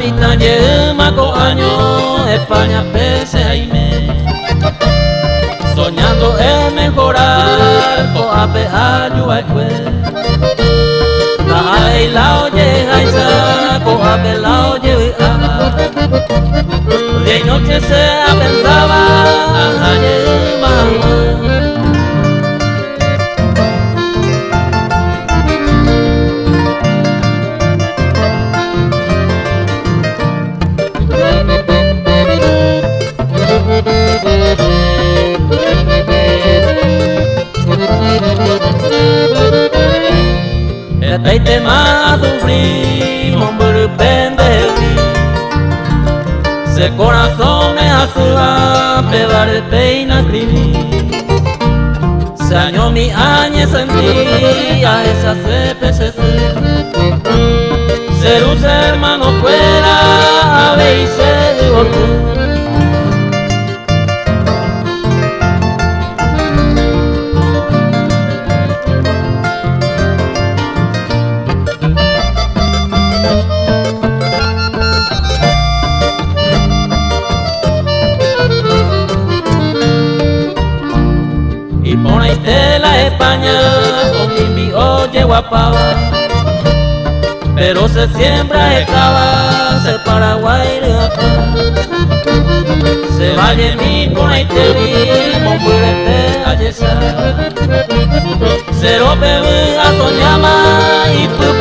Habita lleva años España pese aime, soñando en mejorar con ape ayuaicue. La ay la oye jaisa con ape la oye ama. De noche se pensaba aye mamá. Te más sufrí, hombre pendejo. Se corazón me azúa, pegar el peina escribí. Se año mi año sentí a esa CPCC. Ser un hermano fuera, a veces divorció. Y por ahí de la España con mi oye guapaba, pero se siembra esclava, se Paraguay de acá. Se vaya mi por ahí te vi, con puede ayesa. Se rope a soñama y tu